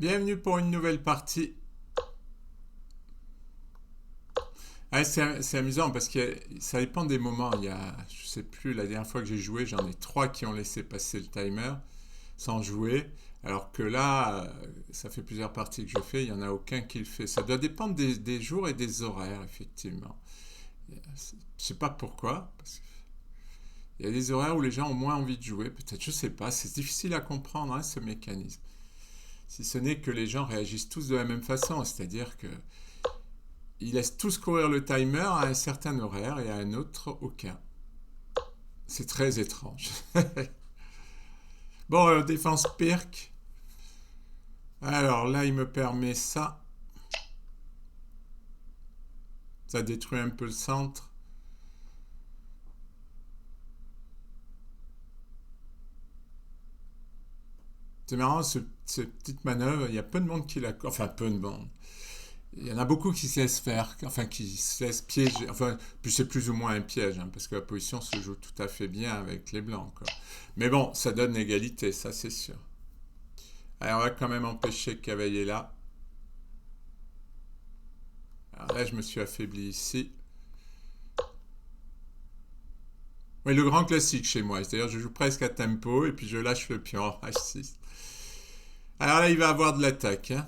Bienvenue pour une nouvelle partie. Ah, c'est amusant parce que ça dépend des moments. Je sais plus, la dernière fois que j'ai joué, j'en ai trois qui ont laissé passer le timer sans jouer. Alors que là, ça fait plusieurs parties que je fais, il n'y en a aucun qui le fait. Ça doit dépendre des jours et des horaires, effectivement. Je ne sais pas pourquoi, parce qu'il y a des horaires où les gens ont moins envie de jouer. Peut-être, je ne sais pas, c'est difficile à comprendre, hein, ce mécanisme. Si ce n'est que les gens réagissent tous de la même façon, c'est-à-dire que ils laissent tous courir le timer à un certain horaire et à un autre aucun. C'est très étrange. Bon, défense perk. Alors là, il me permet ça. Ça détruit un peu le centre. C'est marrant, cette petite manœuvre. Il y a peu de monde qui la... Enfin, peu de monde. Il y en a beaucoup qui se laissent faire, enfin qui se laissent piéger. Enfin, puis c'est plus ou moins un piège, hein, parce que la position se joue tout à fait bien avec les blancs, quoi. Mais bon, ça donne l'égalité, ça c'est sûr. Alors on va quand même empêcher Cavalier là. Alors là, je me suis affaibli ici. Oui, le grand classique chez moi. C'est-à-dire, je joue presque à tempo et puis je lâche le pion H6. Alors là, il va avoir de l'attaque, hein.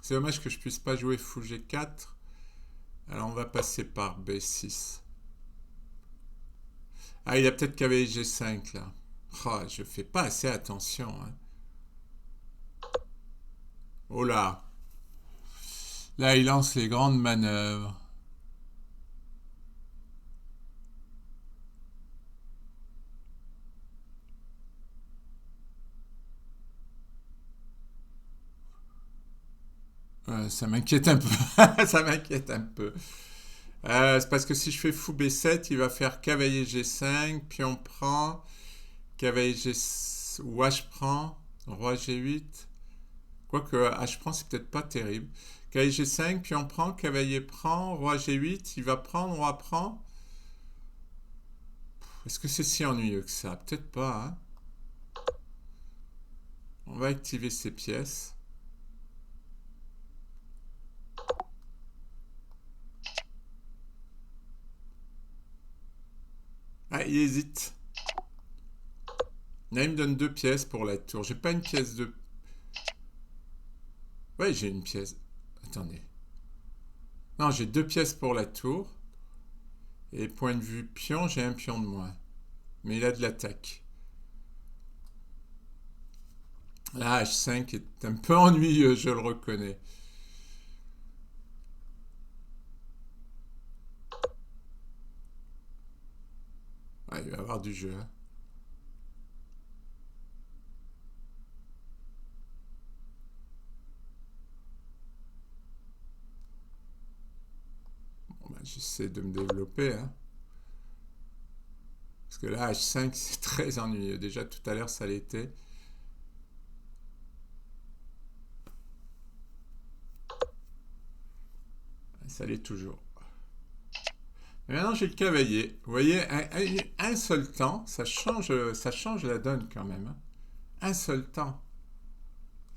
C'est dommage que je puisse pas jouer fou G4. Alors on va passer par B6. Ah, il a peut-être cavalier G5 là. Oh, je fais pas assez attention, hein. Oh là. Là, il lance les grandes manœuvres. Ça m'inquiète un peu. Ça m'inquiète un peu. C'est parce que si je fais fou B7, il va faire cavalier G5, pion prend, cavalier G... ou H prend, roi G8. Quoique H prend, c'est peut-être pas terrible. Cavalier G5, pion prend, cavalier prend, roi G8, il va prendre, roi prend. Est-ce que c'est si ennuyeux que ça? Peut-être pas, hein. On va activer ces pièces. Ah, il hésite. Là, il me donne deux pièces pour la tour. J'ai pas une pièce de... Ouais, j'ai une pièce. Attendez. Non, j'ai deux pièces pour la tour. Et point de vue pion, j'ai un pion de moins. Mais il a de l'attaque. La H5 est un peu ennuyeux, je le reconnais. Ouais, il va y avoir du jeu, hein. Bon, bah, j'essaie de me développer, hein. Parce que la H5, c'est très ennuyeux. Déjà, tout à l'heure, ça l'était. Ça l'est toujours. Et maintenant, j'ai le cavalier. Vous voyez, un seul temps, ça change la donne quand même, hein. Un seul temps.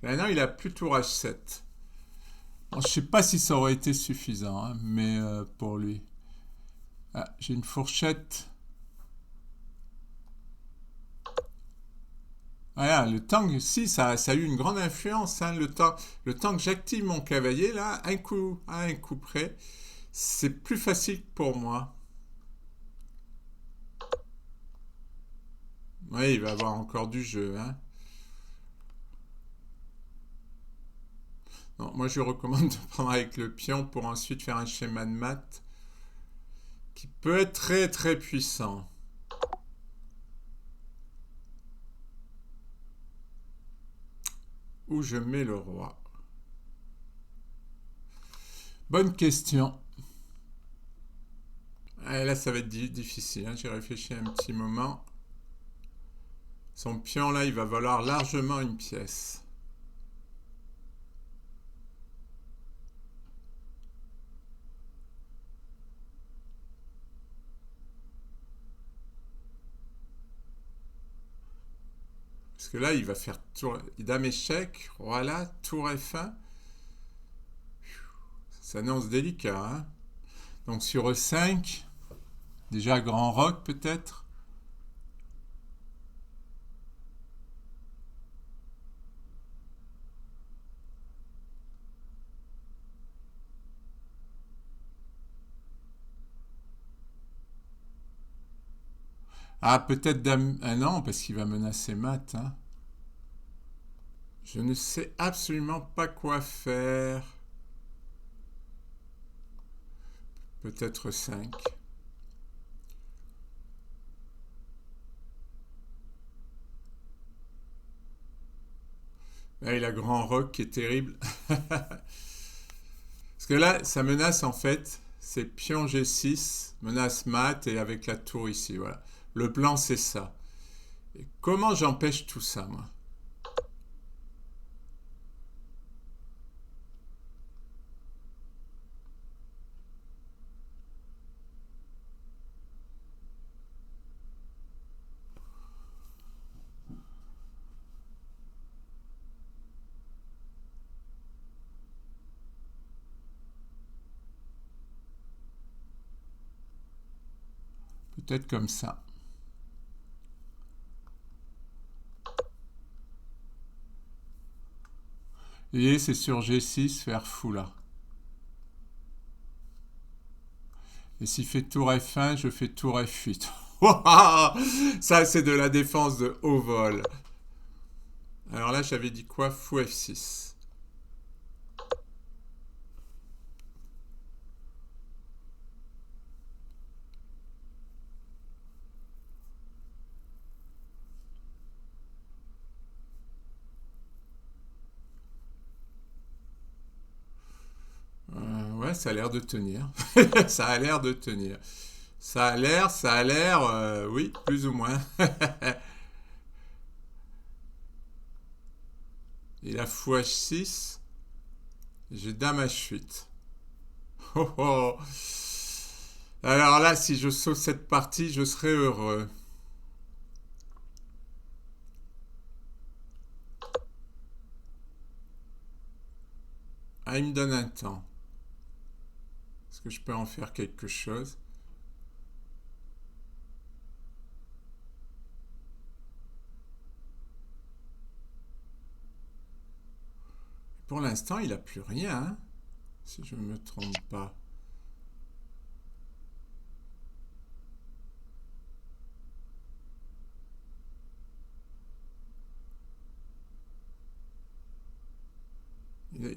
Maintenant, il a plus tour H7. Bon, je ne sais pas si ça aurait été suffisant, hein, mais pour lui. Ah, j'ai une fourchette. Voilà, le temps, si, ça a eu une grande influence, hein, le temps que j'active mon cavalier, là, à un coup près, c'est plus facile pour moi. Oui, il va avoir encore du jeu, hein. Non, moi, je recommande de prendre avec le pion pour ensuite faire un schéma de maths qui peut être très très puissant. Où je mets le roi? Bonne question. Ah, là, ça va être difficile, hein. J'ai réfléchi un petit moment. Son pion, là, il va valoir largement une pièce. Parce que là, il va faire tour, dame échec, voilà, tour F1. Ça annonce délicat, hein. Donc sur E5, déjà grand roc peut-être. Ah, peut-être dame... Ah non, parce qu'il va menacer mat, hein. Je ne sais absolument pas quoi faire. Peut-être 5. Là, il a grand roc qui est terrible. Parce que là, ça menace en fait, c'est pion G6, menace mat et avec la tour ici, voilà. Le plan, c'est ça. Et comment j'empêche tout ça, moi? Peut-être comme ça. Vous voyez, c'est sur G6, faire fou là. Et s'il fait tour F1, je fais tour F8. Ça, c'est de la défense de haut vol. Alors là, j'avais dit quoi? Fou F6. Ouais, ça a l'air de tenir. Ça a l'air de tenir. Ça a l'air, oui, plus ou moins. Il a fou H6, j'ai dame H8. Oh, oh. Alors là, si je sauve cette partie, je serai heureux. Ah, il me donne un temps. Est-ce que je peux en faire quelque chose? Pour l'instant, il n'a plus rien, hein, si je ne me trompe pas.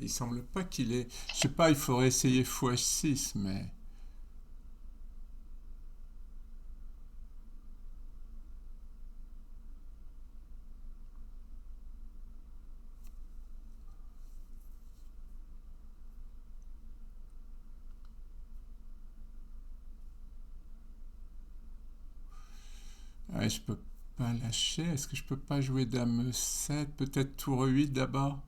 Il semble pas qu'il ait... Je sais pas, il faudrait essayer fou H6, mais... Ouais, je peux pas lâcher. Est-ce que je peux pas jouer dame 7? Peut-être tour 8 d'abord?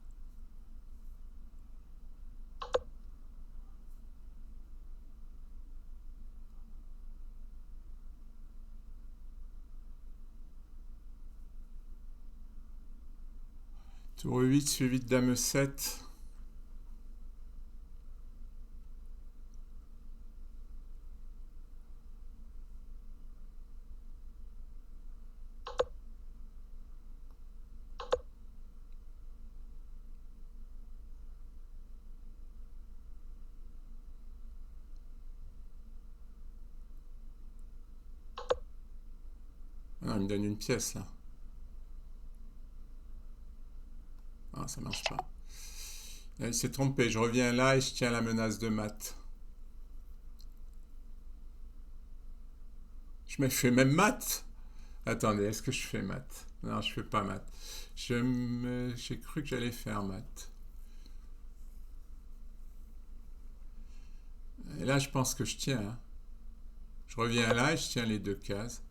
Tour 8 suivi de dame 7. Ah, il me donne une pièce là. Ah, ça marche pas. Il s'est trompé. Je reviens là et je tiens la menace de mat. Je fais même mat. Attendez, est-ce que je fais mat? Non, je fais pas mat. J'ai cru que j'allais faire mat. Et là, je pense que je tiens, hein. Je reviens là et je tiens les deux cases.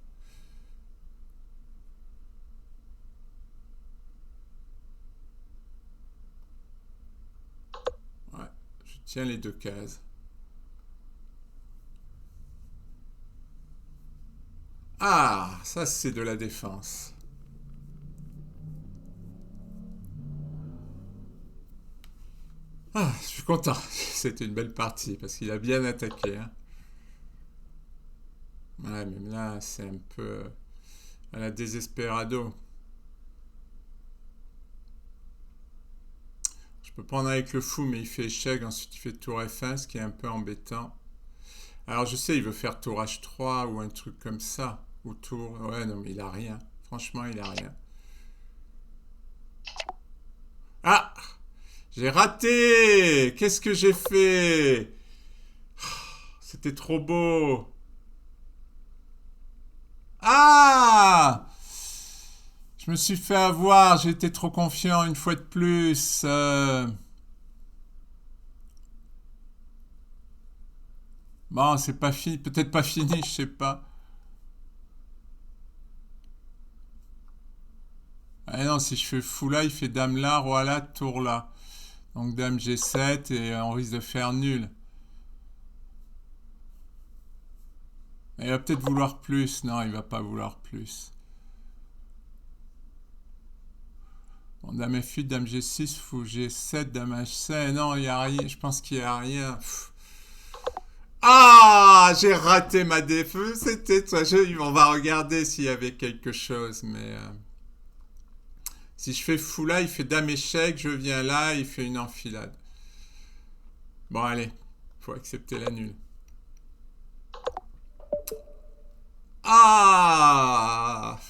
Ouais, je tiens les deux cases. Ah, ça c'est de la défense. Ah, je suis content. C'était une belle partie parce qu'il a bien attaqué, hein. Ouais, même là, c'est un peu à la désespérado. Je peux prendre avec le fou, mais il fait échec. Ensuite, il fait tour F1, ce qui est un peu embêtant. Alors, je sais, il veut faire tour H3 ou un truc comme ça. Ou tour. Ouais, non, mais il a rien. Franchement, il a rien. Ah! J'ai raté! Qu'est-ce que j'ai fait? C'était trop beau! Ah! Je me suis fait avoir, j'ai été trop confiant une fois de plus. Bon, c'est pas fini, peut-être pas fini, je sais pas. Ah non, si je fais fou là, il fait dame là, roi là, tour là. Donc dame G7 et on risque de faire nul. Il va peut-être vouloir plus. Non, il va pas vouloir plus. Bon, dame F8, dame G6, fou G7, dame H7. Non, il y a rien. Je pense qu'il y a rien. Pff. Ah, j'ai raté ma défense. C'était toi. On va regarder s'il y avait quelque chose. Mais si je fais fou là, il fait dame échec. Je viens là, il fait une enfilade. Bon, allez. Faut accepter la nulle. Ah!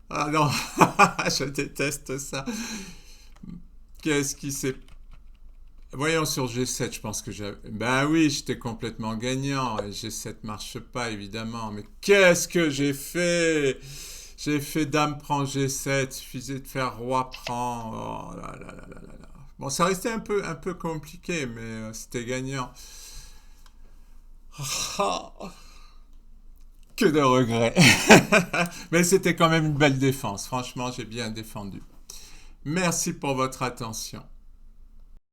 Ah non, je déteste ça. Qu'est-ce qui s'est... Voyons sur G7, je pense que j'ai... Ben oui, j'étais complètement gagnant. Et G7 marche pas, évidemment. Mais qu'est-ce que j'ai fait? J'ai fait dame prend G7, suffisait de faire roi prend. Oh là là là là là là. Bon, ça restait un peu compliqué, mais c'était gagnant. Oh, que de regrets. Mais c'était quand même une belle défense. Franchement, j'ai bien défendu. Merci pour votre attention.